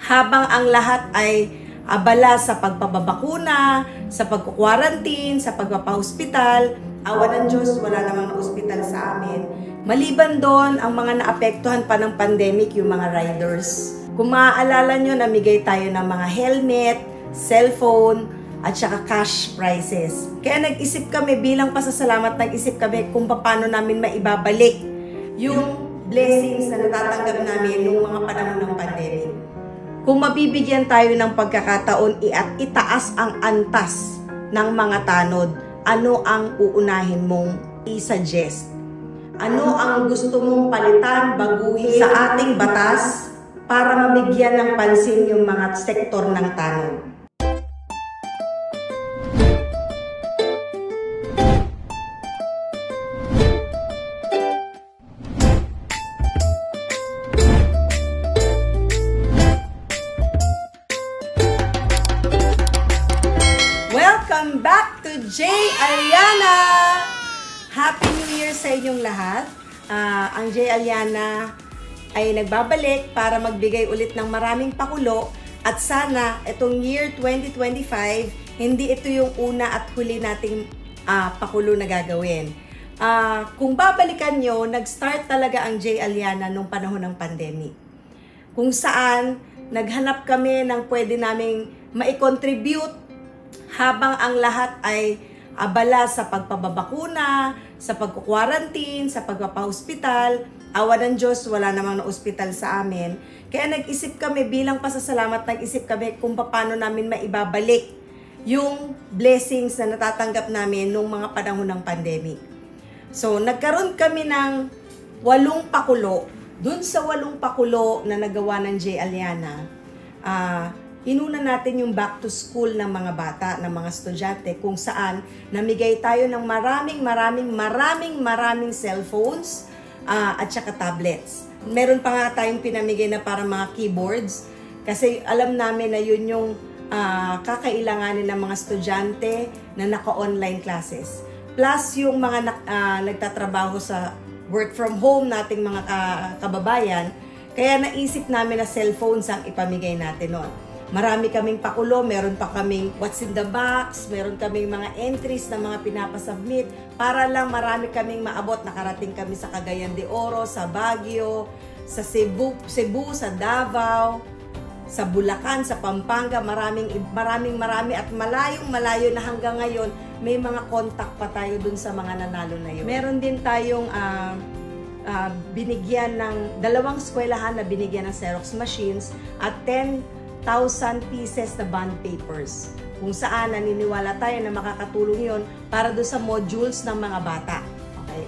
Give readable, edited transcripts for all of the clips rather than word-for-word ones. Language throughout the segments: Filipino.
habang ang lahat ay abala sa pagpapabakuna, sa pagkukwarantin, sa pagpapahospital. Awa ng Diyos, wala namang na-hospital sa amin. Maliban doon, ang mga naapektuhan pa ng pandemic, yung mga riders. Kung maaalala nyo, namigay tayo ng mga helmet, cellphone, at saka cash prizes. Kaya nag-isip kami, bilang pasasalamat, nag-isip kami kung paano namin maibabalik yung blessings na natatanggap namin noong mga panahon ng pandemic. Kung mabibigyan tayo ng pagkakataon at itaas ang antas ng mga tanod, ano ang uunahin mong i-suggest? Ano ang gusto mong palitan, baguhin sa ating batas para mabigyan ng pansin yung mga sektor ng tanod? Welcome back to J. Aliana! Happy New Year sa inyong lahat. Ang J. Aliana ay nagbabalik para magbigay ulit ng maraming pakulo at sana itong year 2025, hindi ito yung una at huli nating pakulo na gagawin. Kung babalikan nyo, nag-start talaga ang J. Aliana nung panahon ng pandemic. Kung saan naghanap kami ng pwede naming mai-contribute habang ang lahat ay abala sa pagpapabakuna, sa pagkukwarantin, sa pagpapahospital. Awa ng Diyos, wala namang na-hospital sa amin. Kaya nag-isip kami, bilang pasasalamat, nag-isip kami kung paano namin maibabalik yung blessings na natatanggap namin noong mga panahon ng pandemic. So, nagkaroon kami ng 8 pakulo. Dun sa 8 pakulo na nagawa ng J. Aliana, inuna natin yung back to school ng mga bata, ng mga estudyante, kung saan namigay tayo ng maraming cellphones at saka tablets. Meron pa nga tayong pinamigay na para mga keyboards kasi alam namin na yun yung kakailanganin ng mga estudyante na naka-online classes. Plus yung mga nagtatrabaho sa work from home nating mga kababayan, kaya naisip namin na cellphones ang ipamigay natin noon. Marami kaming pakulo, meron pa kaming what's in the box, meron kaming mga entries na mga pinapasubmit para lang marami kaming maabot. Nakarating kami sa Cagayan de Oro, sa Baguio, sa Cebu, sa Davao, sa Bulacan, sa Pampanga, marami at malayo na hanggang ngayon may mga contact pa tayo dun sa mga nanalo na yun. Meron din tayong binigyan ng 2 eskwelahan na binigyan ng Xerox machines at 10,000 pieces na bond papers, kung saan naniniwala tayo na makakatulong yon para doon sa modules ng mga bata. Okay?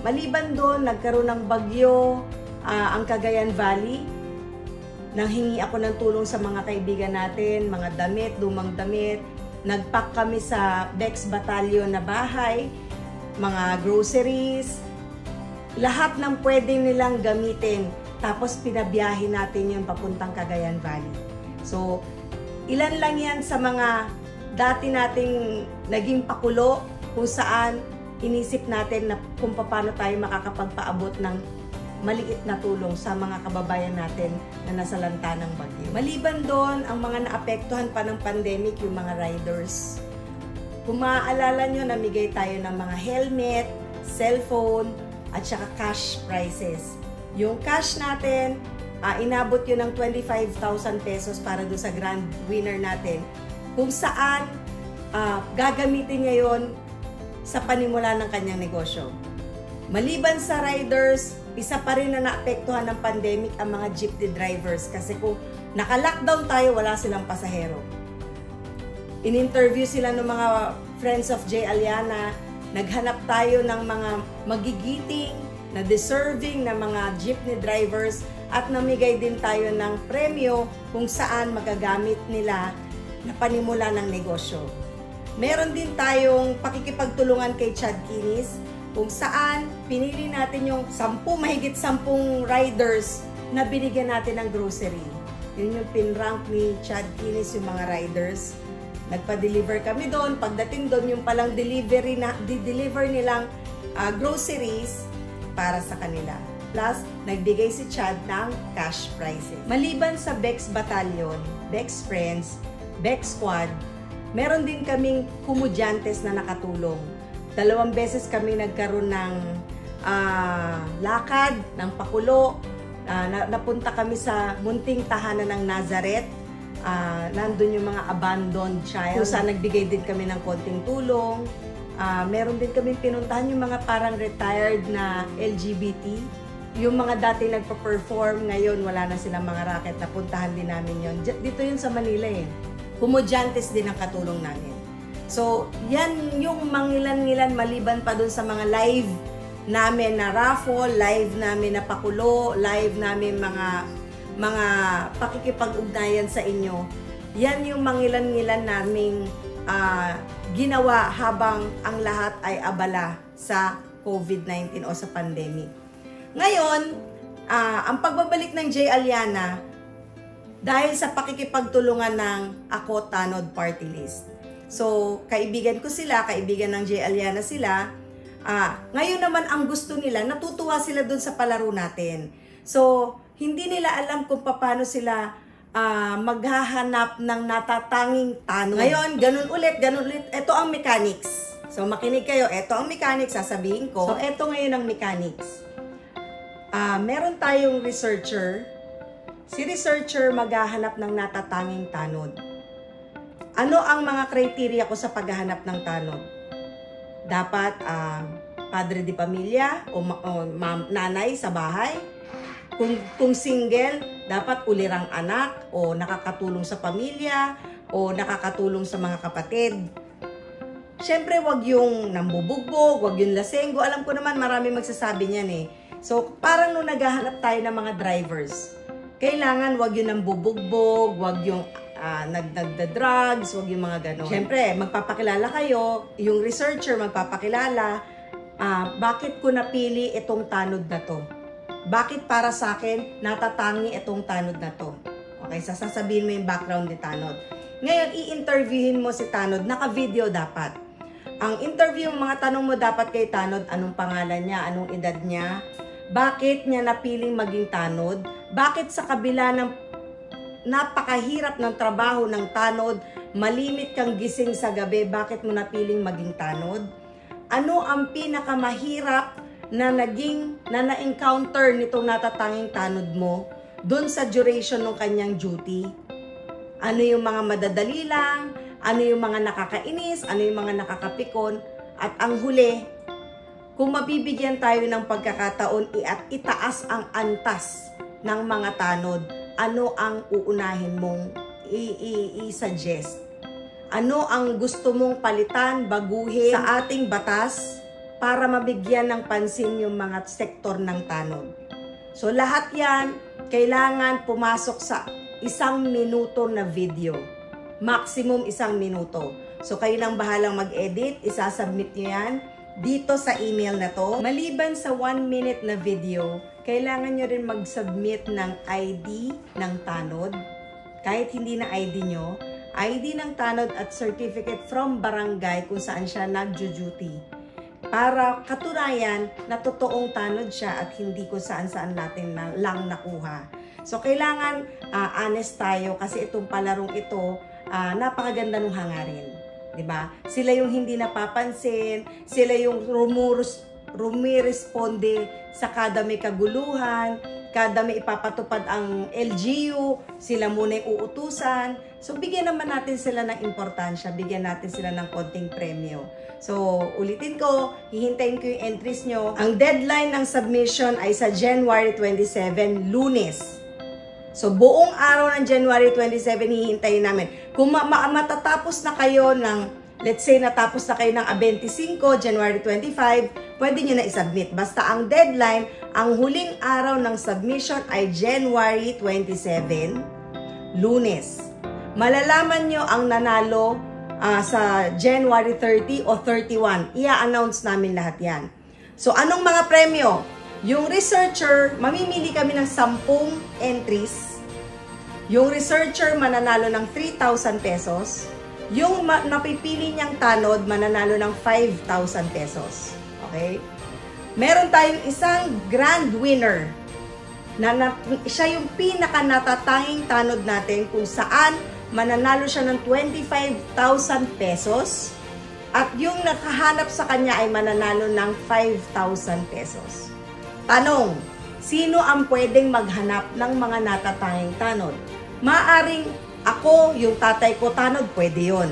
Maliban doon, nagkaroon ng bagyo ang Cagayan Valley. Nanghingi ako ng tulong sa mga kaibigan natin, mga damit, lumang damit. Nagpack kami sa Bex Battalion na bahay, mga groceries, lahat ng pwede nilang gamitin. Tapos pinabiyahin natin yun papuntang Cagayan Valley. So, ilan lang yan sa mga dati nating naging pakulo kung saan inisip natin na kung paano tayo makakapagpaabot ng maliit na tulong sa mga kababayan natin na nasa lanta ng bagyo. Maliban doon, ang mga naapektuhan pa ng pandemic, yung mga riders. Kung maaalala nyo, namigay tayo ng mga helmet, cellphone, at saka cash prizes. Yung cash natin, inabot yun ng 25,000 pesos para doon sa grand winner natin. Kung saan, gagamitin niya yun sa panimula ng kanyang negosyo. Maliban sa riders, isa pa rin na naapektuhan ng pandemic ang mga jeepney drivers. Kasi kung naka-lockdown tayo, wala silang pasahero. In-interview sila ng mga friends of J. Aliana, naghanap tayo ng mga magigiting, na deserving na mga jeepney drivers at namigay din tayo ng premyo kung saan magagamit nila na panimula ng negosyo. Meron din tayong pakikipagtulungan kay Chad Kinis kung saan pinili natin yung mahigit 10 riders na binigyan natin ng grocery. Yun yung pinrank ni Chad Kinis, yung mga riders. Nagpa-deliver kami doon. Pagdating doon, yung palang deliver nilang groceries para sa kanila. Plus, nagbigay si Chad ng cash prizes. Maliban sa Bex Battalion, Bex Friends, Bex Squad, meron din kaming komedyantes na nakatulong. 2 beses kami nagkaroon ng lakad, ng pakulo. Napunta kami sa munting tahanan ng Nazareth. Nandun yung mga abandoned child. Kung saan nagbigay din kami ng konting tulong. Meron din kami pinuntahan yung mga parang retired na LGBT. Yung mga dati nagpa-perform, ngayon wala na silang mga racket. Napuntahan din namin yun. Dito yun sa Manila eh. Komedyantes din ang katulong namin. So, yan yung mangilan-ngilan maliban pa dun sa mga live namin na raffle, live namin na pakulo, live namin mga pakikipag-ugnayan sa inyo. Yan yung mangilan-ngilan naming ginawa habang ang lahat ay abala sa COVID-19 o sa pandemic. Ngayon, ang pagbabalik ng J. Aliana dahil sa pakikipagtulungan ng Ako Tanod Party List. So, kaibigan ko sila, kaibigan ng J. Aliana sila. Ngayon naman ang gusto nila, natutuwa sila dun sa palaro natin. So, hindi nila alam kung paano sila maghahanap ng natatanging tanod. Ngayon, ganun ulit. Ito ang mechanics. So, makinig kayo. Ito ang mechanics, sasabihin ko. So, ito ngayon ang mechanics. Meron tayong researcher. Si researcher maghahanap ng natatanging tanod. Ano ang mga criteria ko sa paghahanap ng tanod? Dapat padre de pamilya o nanay sa bahay. Kung single, dapat ulirang anak o nakakatulong sa pamilya o nakakatulong sa mga kapatid. Siyempre, wag yung nambubugbog, wag yung lasenggo. Alam ko naman marami magsasabi niyan eh. So, parang nung naghahanap tayo ng mga drivers, kailangan wag yung nambubugbog, wag yung nagda-drugs, wag yung mga gano'n. Siyempre, magpapakilala kayo, yung researcher magpapakilala, bakit ko napili itong tanod na to? Bakit para sa akin natatangi itong tanod na to? Okay, sasabihin mo yung background ni tanod. Ngayon, i-interviewin mo si tanod, naka-video dapat. Ang interview, mga tanong mo dapat kay tanod, anong pangalan niya, anong edad niya, bakit niya napiling maging tanod, bakit sa kabila ng napakahirap ng trabaho ng tanod, malimit kang gising sa gabi, bakit mo napiling maging tanod? Ano ang pinakamahirap na na-encounter nitong natatanging tanod mo dun sa duration ng kanyang duty? Ano yung mga madadali lang? Ano yung mga nakakainis? Ano yung mga nakakapikon? At ang huli, kung mabibigyan tayo ng pagkakataon at itaas ang antas ng mga tanod, ano ang uunahin mong i-suggest? Ano ang gusto mong palitan, baguhin sa ating batas para mabigyan ng pansin yung mga sektor ng tanod? So lahat yan, kailangan pumasok sa 1 minuto na video. Maximum 1 minuto. So kayo lang bahalang mag-edit, isasubmit nyo yan dito sa email na to. Maliban sa 1 minute na video, kailangan nyo rin mag-submit ng ID ng tanod. Kahit hindi na ID nyo, ID ng tanod at certificate from barangay kung saan siya nag-duty. Para katunayan na totoong tanod siya at hindi kung saan-saan natin lang nakuha. So kailangan honest tayo kasi itong palarong ito, napakaganda nung hangarin. Diba? Sila yung hindi napapansin, sila yung rumiresponde sa kada may kaguluhan, kada may ipapatupad ang LGU, sila muna yung uutusan. So, bigyan naman natin sila ng importansya, bigyan natin sila ng konting premyo. So, ulitin ko, hihintayin ko yung entries nyo. Ang deadline ng submission ay sa January 27, Lunes. So, buong araw ng January 27, hihintayin namin. Kung matatapos na kayo ng, let's say, natapos na kayo ng 25, January 25, pwede nyo na isubmit. Basta ang deadline, ang huling araw ng submission ay January 27, Lunes. Malalaman nyo ang nanalo sa January 30 o 31. Ia-announce namin lahat yan. So, anong mga premyo? Yung researcher, mamimili kami ng 10 entries. Yung researcher mananalo ng 3,000 pesos. Yung napipili niyang tanod mananalo ng 5,000 pesos. Okay? meron tayong isang grand winner na siya yung pinaka natatanging tanod natin kung saan mananalo siya ng 25,000 pesos at yung nakahanap sa kanya ay mananalo ng 5,000 pesos. Tanong, sino ang pwedeng maghanap ng mga natatanging tanod? Maaring ako, yung tatay ko tanod, pwede yon.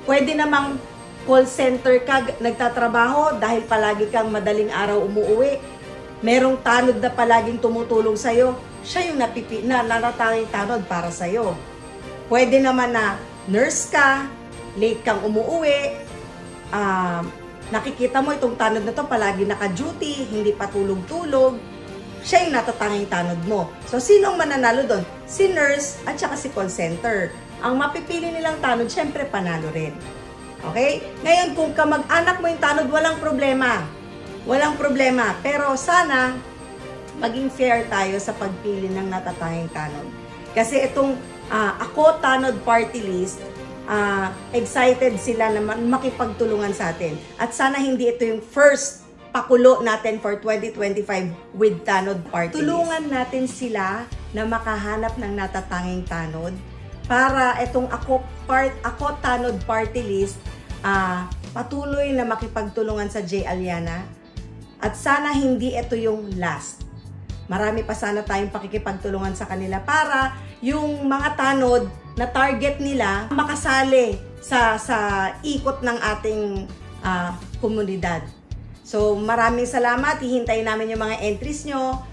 Pwede namang call center ka, nagtatrabaho dahil palagi kang madaling araw umuwi. Merong tanod na palaging tumutulong sa'yo, siya yung natatanging tanod para sa'yo. Pwede naman na nurse ka, late kang umuwi, nakikita mo itong tanod na to palagi naka-duty, hindi pa tulog-tulog, siya yung natatanging tanod mo. So, sino ang mananalo doon? Si nurse at saka si call center. Ang mapipili nilang tanod, syempre panalo rin. Okay? Ngayon, kung kamag-anak mo yung tanod, walang problema. Walang problema. Pero sana, maging fair tayo sa pagpili ng natatanging tanod. Kasi itong Ako Tanod Party List, excited sila na makipagtulungan sa atin. At sana hindi ito yung first pakulo natin for 2025 with Tanod Party List. Tulungan natin sila na makahanap ng natatanging tanod para itong Ako Tanod Party List patuloy na makipagtulungan sa J. Aliana. At sana hindi ito yung last. Marami pa sana tayong pakikipagtulungan sa kanila para yung mga tanod na target nila makasali sa ikot ng ating komunidad. So maraming salamat. Hihintayin namin yung mga entries nyo.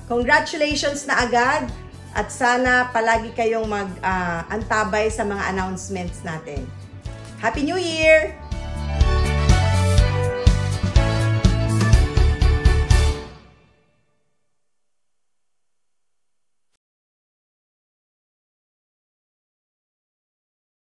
Congratulations na agad. At sana palagi kayong antabay sa mga announcements natin. Happy New Year!